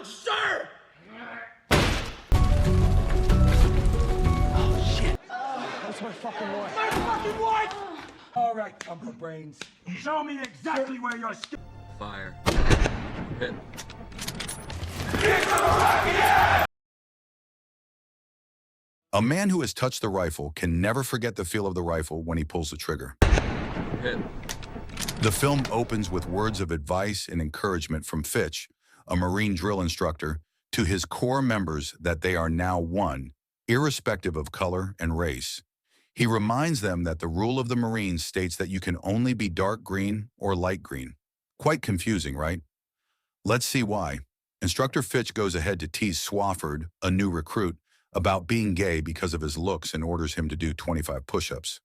college, sir! Oh, shit. That's my fucking wife. My fucking wife! All right, Comfort Brains. Show me exactly where you're Fire. Hit. A man who has touched the rifle can never forget the feel of the rifle when he pulls the trigger. Hit. The film opens with words of advice and encouragement from Fitch, a Marine drill instructor, to his core members that they are now one, irrespective of color and race. He reminds them that the rule of the Marines states that you can only be dark green or light green. Quite confusing, right? Let's see why. Instructor Fitch goes ahead to tease Swofford, a new recruit, about being gay because of his looks and orders him to do 25 push-ups.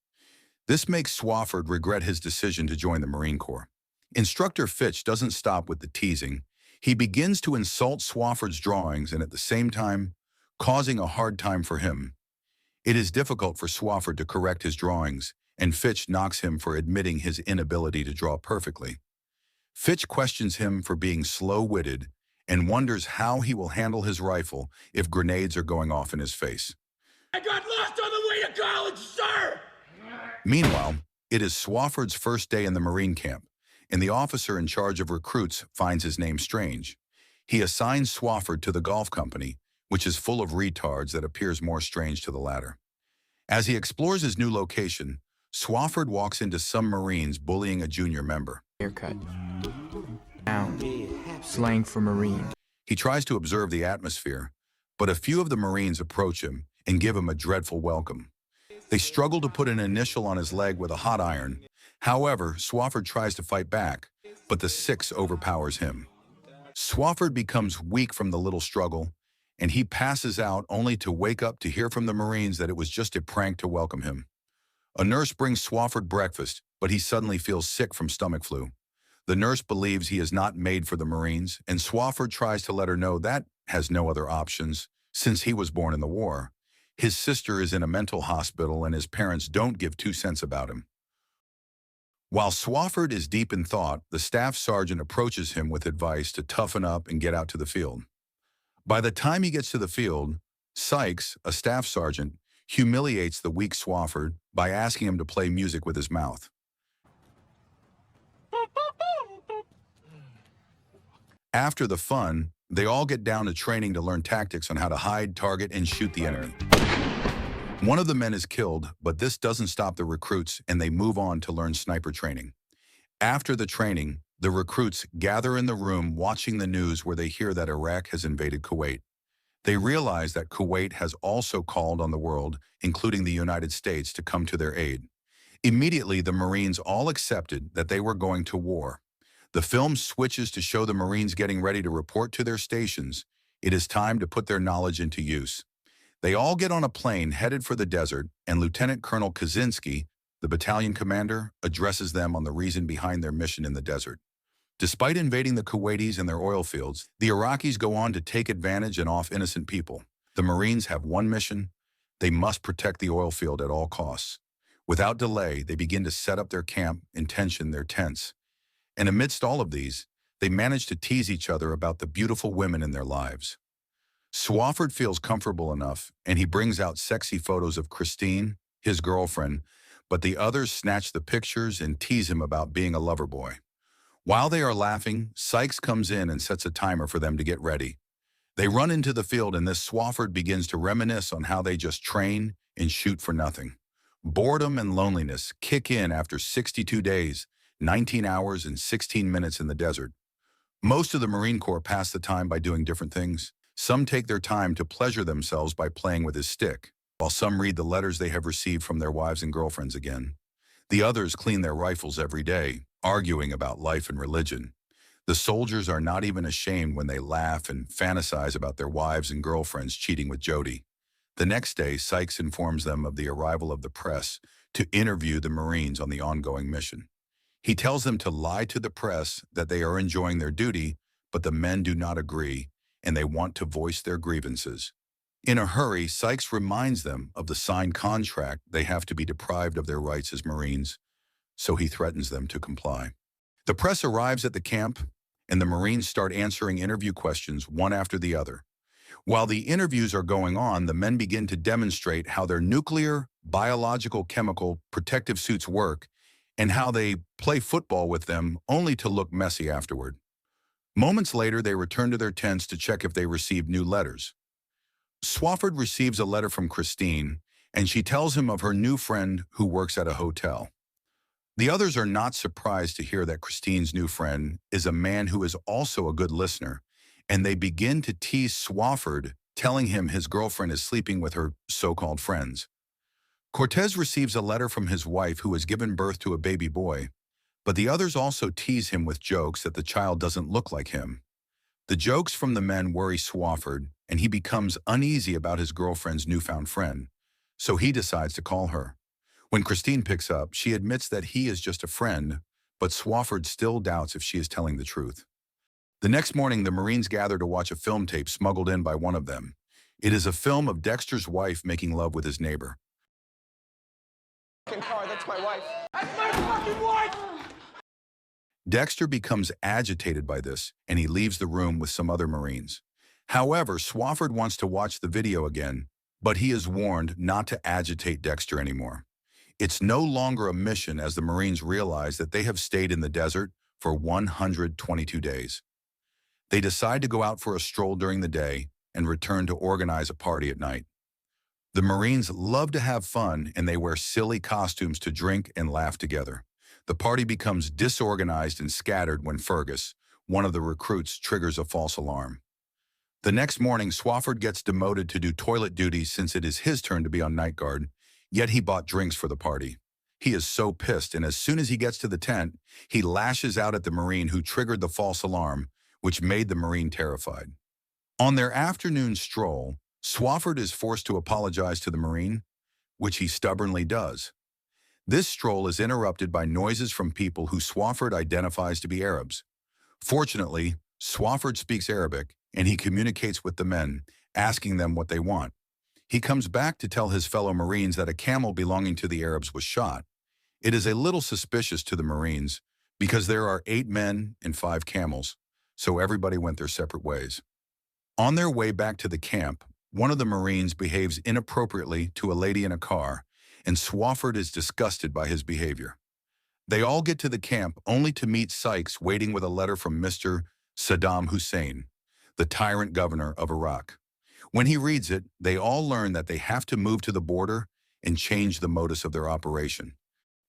This makes Swofford regret his decision to join the Marine Corps. Instructor Fitch doesn't stop with the teasing. He begins to insult Swofford's drawings and at the same time, causing a hard time for him. It is difficult for Swofford to correct his drawings, and Fitch knocks him for admitting his inability to draw perfectly. Fitch questions him for being slow-witted and wonders how he will handle his rifle if grenades are going off in his face. I got lost on the way to college, sir! Meanwhile, it is Swofford's first day in the Marine camp, and the officer in charge of recruits finds his name strange. He assigns Swofford to the golf company, which is full of retards that appears more strange to the latter. As he explores his new location, Swofford walks into some Marines bullying a junior member. Haircut. Down. Slang for Marine. He tries to observe the atmosphere, but a few of the Marines approach him and give him a dreadful welcome. They struggle to put an initial on his leg with a hot iron. However, Swofford tries to fight back, but the six overpowers him. Swofford becomes weak from the little struggle, and he passes out only to wake up to hear from the Marines that it was just a prank to welcome him. A nurse brings Swofford breakfast, but he suddenly feels sick from stomach flu. The nurse believes he is not made for the Marines, and Swofford tries to let her know that has no other options since he was born in the war. His sister is in a mental hospital and his parents don't give 2 cents about him. While Swofford is deep in thought, the staff sergeant approaches him with advice to toughen up and get out to the field. By the time he gets to the field, Sykes, a staff sergeant, humiliates the weak Swofford by asking him to play music with his mouth. After the fun, they all get down to training to learn tactics on how to hide, target, and shoot the enemy. One of the men is killed, but this doesn't stop the recruits and they move on to learn sniper training. After the training, the recruits gather in the room watching the news where they hear that Iraq has invaded Kuwait. They realize that Kuwait has also called on the world, including the United States, to come to their aid. Immediately, the Marines all accepted that they were going to war. The film switches to show the Marines getting ready to report to their stations. It is time to put their knowledge into use. They all get on a plane headed for the desert, and Lieutenant Colonel Kaczynski, the battalion commander, addresses them on the reason behind their mission in the desert. Despite invading the Kuwaitis and their oil fields, the Iraqis go on to take advantage and off innocent people. The Marines have one mission: they must protect the oil field at all costs. Without delay, they begin to set up their camp and tension their tents. And amidst all of these, they manage to tease each other about the beautiful women in their lives. Swofford feels comfortable enough, and he brings out sexy photos of Christine, his girlfriend, but the others snatch the pictures and tease him about being a lover boy. While they are laughing, Sykes comes in and sets a timer for them to get ready. They run into the field, and this Swofford begins to reminisce on how they just train and shoot for nothing. Boredom and loneliness kick in after 62 days, 19 hours and 16 minutes in the desert. Most of the Marine Corps pass the time by doing different things. Some take their time to pleasure themselves by playing with his stick, while some read the letters they have received from their wives and girlfriends again. The others clean their rifles every day, arguing about life and religion. The soldiers are not even ashamed when they laugh and fantasize about their wives and girlfriends cheating with Jody. The next day, Sykes informs them of the arrival of the press to interview the Marines on the ongoing mission. He tells them to lie to the press that they are enjoying their duty, but the men do not agree, and they want to voice their grievances. In a hurry, Sykes reminds them of the signed contract they have to be deprived of their rights as Marines, so he threatens them to comply. The press arrives at the camp, and the Marines start answering interview questions one after the other. While the interviews are going on, the men begin to demonstrate how their nuclear, biological, chemical, protective suits work and how they play football with them only to look messy afterward. Moments later, they return to their tents to check if they received new letters. Swofford receives a letter from Christine, and she tells him of her new friend who works at a hotel. The others are not surprised to hear that Christine's new friend is a man who is also a good listener, and they begin to tease Swofford, telling him his girlfriend is sleeping with her so-called friends. Cortez receives a letter from his wife who has given birth to a baby boy, but the others also tease him with jokes that the child doesn't look like him. The jokes from the men worry Swofford, and he becomes uneasy about his girlfriend's newfound friend, so he decides to call her. When Christine picks up, she admits that he is just a friend, but Swofford still doubts if she is telling the truth. The next morning, the Marines gather to watch a film tape smuggled in by one of them. It is a film of Dexter's wife making love with his neighbor. Car, that's my wife. That's my fucking wife! Dexter becomes agitated by this, and he leaves the room with some other Marines. However, Swofford wants to watch the video again, but he is warned not to agitate Dexter anymore. It's no longer a mission as the Marines realize that they have stayed in the desert for 122 days. They decide to go out for a stroll during the day and return to organize a party at night. The Marines love to have fun, and they wear silly costumes to drink and laugh together. The party becomes disorganized and scattered when Fergus, one of the recruits, triggers a false alarm. The next morning, Swofford gets demoted to do toilet duties since it is his turn to be on night guard, yet he bought drinks for the party. He is so pissed, and as soon as he gets to the tent, he lashes out at the Marine who triggered the false alarm, which made the Marine terrified. On their afternoon stroll, Swofford is forced to apologize to the Marine, which he stubbornly does. This stroll is interrupted by noises from people who Swofford identifies to be Arabs. Fortunately, Swofford speaks Arabic, and he communicates with the men, asking them what they want. He comes back to tell his fellow Marines that a camel belonging to the Arabs was shot. It is a little suspicious to the Marines because there are 8 men and 5 camels, so everybody went their separate ways. On their way back to the camp, one of the Marines behaves inappropriately to a lady in a car, and Swofford is disgusted by his behavior. They all get to the camp only to meet Sykes waiting with a letter from Mr. Saddam Hussein, the tyrant governor of Iraq. When he reads it, they all learn that they have to move to the border and change the modus of their operation.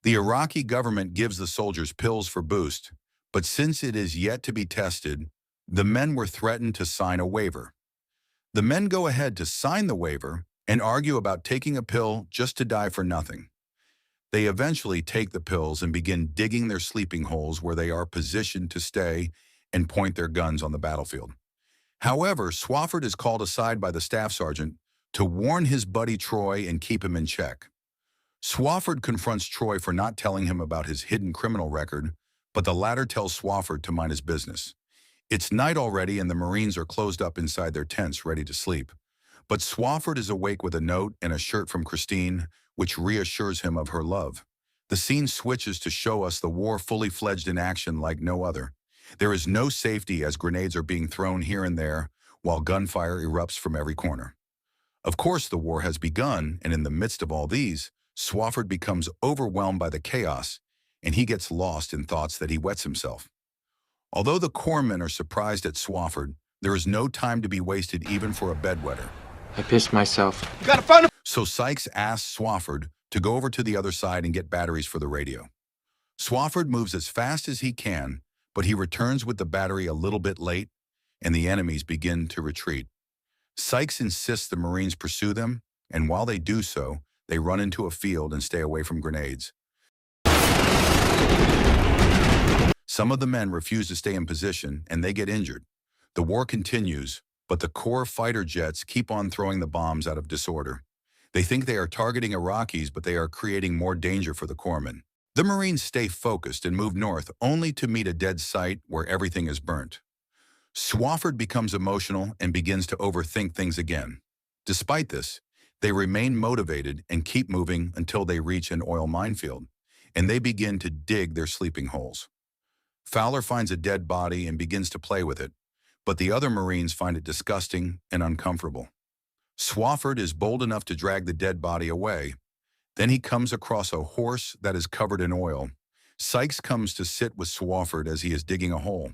The Iraqi government gives the soldiers pills for boost, but since it is yet to be tested, the men were threatened to sign a waiver. The men go ahead to sign the waiver and argue about taking a pill just to die for nothing. They eventually take the pills and begin digging their sleeping holes where they are positioned to stay and point their guns on the battlefield. However, Swofford is called aside by the staff sergeant to warn his buddy Troy and keep him in check. Swofford confronts Troy for not telling him about his hidden criminal record, but the latter tells Swofford to mind his business. It's night already, and the Marines are closed up inside their tents ready to sleep. But Swofford is awake with a note and a shirt from Christine, which reassures him of her love. The scene switches to show us the war fully fledged in action like no other. There is no safety as grenades are being thrown here and there, while gunfire erupts from every corner. Of course, the war has begun, and in the midst of all these, Swofford becomes overwhelmed by the chaos, and he gets lost in thoughts that he wets himself. Although the corpsmen are surprised at Swofford, there is no time to be wasted even for a bedwetter. I pissed myself. You gotta find him. So Sykes asks Swofford to go over to the other side and get batteries for the radio. Swofford moves as fast as he can, but he returns with the battery a little bit late, and the enemies begin to retreat. Sykes insists the Marines pursue them, and while they do so, they run into a field and stay away from grenades. Some of the men refuse to stay in position, and they get injured. The war continues, but the Corps fighter jets keep on throwing the bombs out of disorder. They think they are targeting Iraqis, but they are creating more danger for the corpsmen. The Marines stay focused and move north, only to meet a dead site where everything is burnt. Swofford becomes emotional and begins to overthink things again. Despite this, they remain motivated and keep moving until they reach an oil minefield, and they begin to dig their sleeping holes. Fowler finds a dead body and begins to play with it, but the other Marines find it disgusting and uncomfortable. Swofford is bold enough to drag the dead body away. Then he comes across a horse that is covered in oil. Sykes comes to sit with Swofford as he is digging a hole.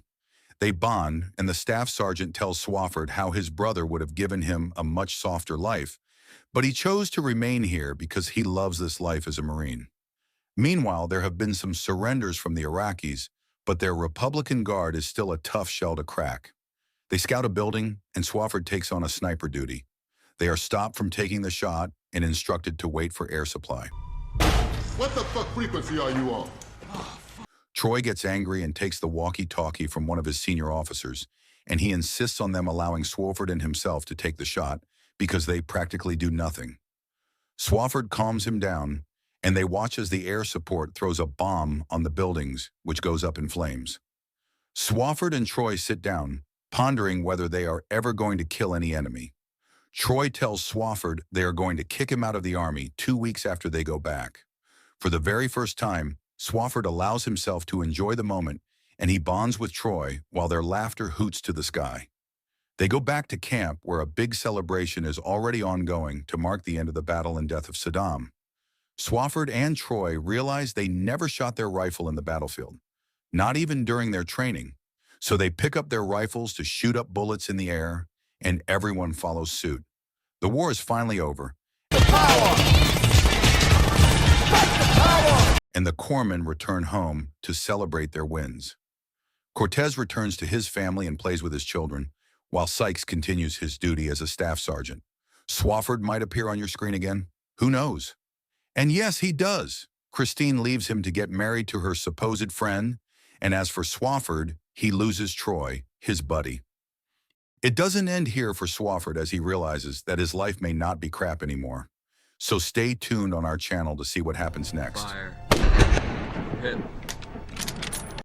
They bond, and the staff sergeant tells Swofford how his brother would have given him a much softer life, but he chose to remain here because he loves this life as a Marine. Meanwhile, there have been some surrenders from the Iraqis, but their Republican Guard is still a tough shell to crack. They scout a building, and Swofford takes on a sniper duty. They are stopped from taking the shot and instructed to wait for air supply. What the fuck frequency are you on? Troy gets angry and takes the walkie-talkie from one of his senior officers, and he insists on them allowing Swofford and himself to take the shot because they practically do nothing. Swofford calms him down, and they watch as the air support throws a bomb on the buildings, which goes up in flames. Swofford and Troy sit down, pondering whether they are ever going to kill any enemy. Troy tells Swofford they are going to kick him out of the army 2 weeks after they go back. For the very first time, Swofford allows himself to enjoy the moment, and he bonds with Troy while their laughter hoots to the sky. They go back to camp where a big celebration is already ongoing to mark the end of the battle and death of Saddam. Swofford and Troy realize they never shot their rifle in the battlefield, not even during their training. So they pick up their rifles to shoot up bullets in the air, and everyone follows suit. The war is finally over. And the corpsmen return home to celebrate their wins. Cortez returns to his family and plays with his children, while Sykes continues his duty as a staff sergeant. Swofford might appear on your screen again. Who knows? And yes, he does. Christine leaves him to get married to her supposed friend, and as for Swofford, he loses Troy, his buddy. It doesn't end here for Swofford as he realizes that his life may not be crap anymore. So stay tuned on our channel to see what happens next. Fire. Hit.